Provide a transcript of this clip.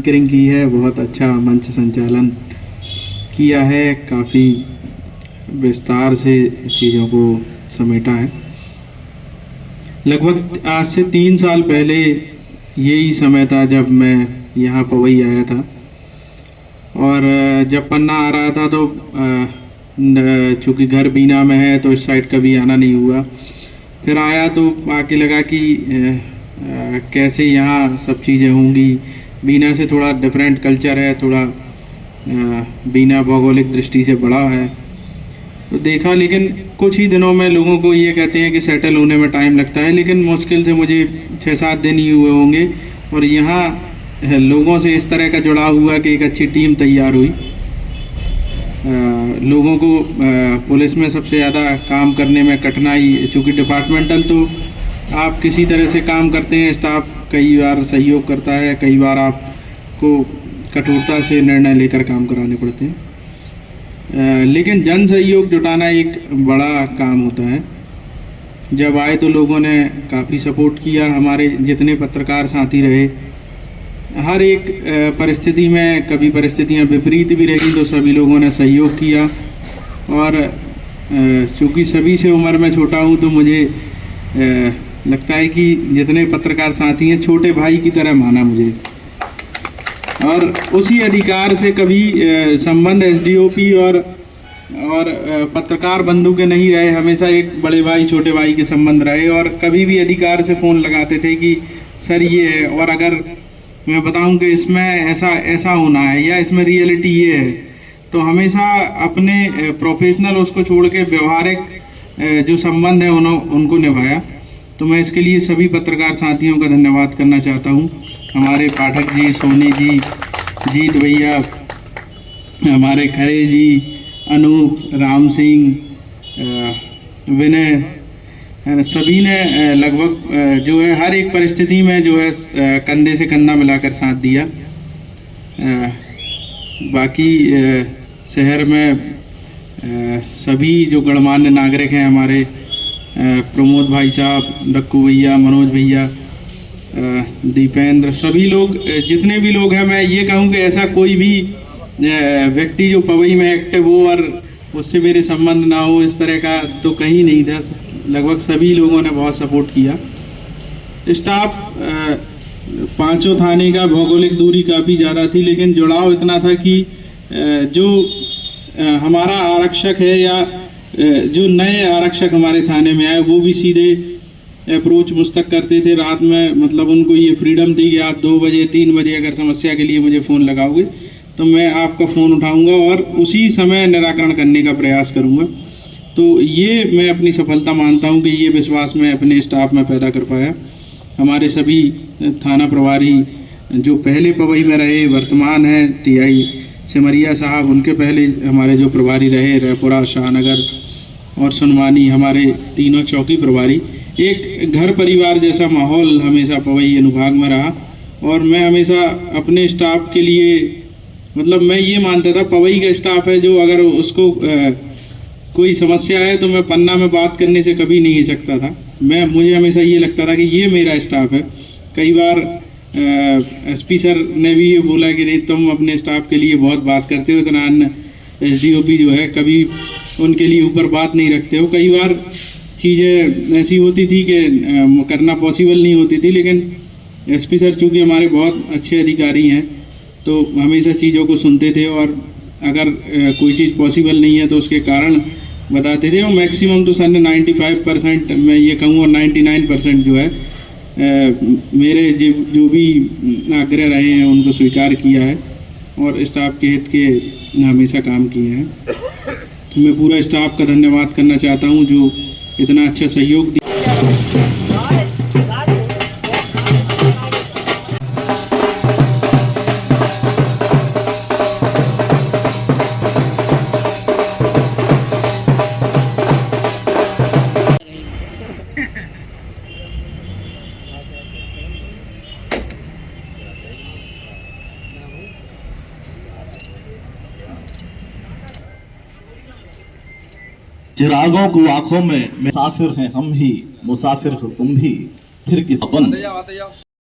Anchoring की है, बहुत अच्छा मंच संचालन किया है, काफ़ी विस्तार से चीज़ों को समेटा है। लगभग आज से 3 साल पहले यही समय था जब मैं यहाँ पवई आया था, और जब पन्ना आ रहा था तो चूँकि घर बीना में है तो इस साइड कभी आना नहीं हुआ। फिर आया तो आके लगा कि कैसे यहाँ सब चीज़ें होंगी। बीना से थोड़ा डिफरेंट कल्चर है, थोड़ा बीना भौगोलिक दृष्टि से बड़ा है तो देखा, लेकिन कुछ ही दिनों में लोगों को ये कहते हैं कि सेटल होने में टाइम लगता है, लेकिन मुश्किल से मुझे 6-7 दिन ही हुए होंगे और यहाँ लोगों से इस तरह का जुड़ाव हुआ कि एक अच्छी टीम तैयार हुई। लोगों को पुलिस में सबसे ज़्यादा काम करने में कठिनाई, चूँकि डिपार्टमेंटल तो आप किसी तरह से काम करते हैं, स्टाफ कई बार सहयोग करता है, कई बार आपको कठोरता से निर्णय लेकर काम कराने पड़ते हैं, लेकिन जन सहयोग जुटाना एक बड़ा काम होता है। जब आए तो लोगों ने काफ़ी सपोर्ट किया, हमारे जितने पत्रकार साथी रहे, हर एक परिस्थिति में, कभी परिस्थितियां विपरीत भी रही तो सभी लोगों ने सहयोग किया। और चूँकि सभी से उम्र में छोटा हूं तो मुझे लगता है कि जितने पत्रकार साथी हैं छोटे भाई की तरह माना मुझे, और उसी अधिकार से कभी संबंध एसडीओपी और पत्रकार बंधु के नहीं रहे, हमेशा एक बड़े भाई छोटे भाई के संबंध रहे। और कभी भी अधिकार से फ़ोन लगाते थे कि सर ये है, और अगर मैं बताऊं कि इसमें ऐसा होना है या इसमें रियलिटी ये है, तो हमेशा अपने प्रोफेशनल उसको छोड़ के व्यवहारिक जो संबंध है उनको निभाया। तो मैं इसके लिए सभी पत्रकार साथियों का धन्यवाद करना चाहता हूं। हमारे पाठक जी, सोनी जी, जीत भैया, हमारे खरे जी, अनूप, राम सिंह, विनय, सभी ने लगभग जो है हर एक परिस्थिति में जो है कंधे से कंधा मिलाकर साथ दिया। बाकी शहर में सभी जो गणमान्य नागरिक हैं, हमारे प्रमोद भाई साहब, डक्कू भैया, मनोज भैया, दीपेंद्र, सभी लोग, जितने भी लोग हैं, मैं ये कहूँ कि ऐसा कोई भी व्यक्ति जो पवई में एक्टिव हो और उससे मेरे संबंध ना हो, इस तरह का तो कहीं नहीं था। लगभग सभी लोगों ने बहुत सपोर्ट किया। स्टाफ 5 थाने का, भौगोलिक दूरी काफ़ी ज़्यादा थी, लेकिन जुड़ाव इतना था कि जो हमारा आरक्षक है या जो नए आरक्षक हमारे थाने में आए वो भी सीधे अप्रोच मुझ तक करते थे रात में। मतलब उनको ये फ्रीडम थी कि आप 2 बजे 3 बजे अगर समस्या के लिए मुझे फ़ोन लगाओगे तो मैं आपका फ़ोन उठाऊंगा और उसी समय निराकरण करने का प्रयास करूंगा। तो ये मैं अपनी सफलता मानता हूं कि ये विश्वास मैं अपने स्टाफ में पैदा कर पाया। हमारे सभी थाना प्रभारी जो पहले पवई में रहे, वर्तमान हैं टीआई सिमरिया साहब, उनके पहले हमारे जो प्रभारी रहे, रायपुरा, शाहनगर और सुनवानी, हमारे तीनों चौकी प्रभारी, एक घर परिवार जैसा माहौल हमेशा पवई अनुभाग में रहा। और मैं हमेशा अपने स्टाफ के लिए, मतलब मैं ये मानता था पवई का स्टाफ है जो अगर उसको कोई समस्या है तो मैं पन्ना में बात करने से कभी नहीं हिचकता था। मुझे हमेशा ये लगता था कि ये मेरा स्टाफ है। कई बार एसपी सर ने भी ये बोला कि नहीं, तुम अपने स्टाफ के लिए बहुत बात करते हो, इतना अन्य एसडीओपी जो है कभी उनके लिए ऊपर बात नहीं रखते हो। कई बार चीज़ें ऐसी होती थी कि करना पॉसिबल नहीं होती थी, लेकिन एसपी सर चूँकि हमारे बहुत अच्छे अधिकारी हैं तो हमेशा चीज़ों को सुनते थे और अगर कोई चीज़ पॉसिबल नहीं है तो उसके कारण बताते थे। और मैक्सिमम तो सर ने 95% मैं ये कहूँगा 99% जो है मेरे जो भी आग्रह रहे हैं उनको स्वीकार किया है और स्टाफ के हित के हमेशा काम किए हैं। मैं पूरा स्टाफ का धन्यवाद करना चाहता हूँ जो इतना अच्छा सहयोग दिया। चिरागों को आंखों में मुसाफिर हैं हम ही, मुसाफिर हो तुम भी, फिर किस अपन।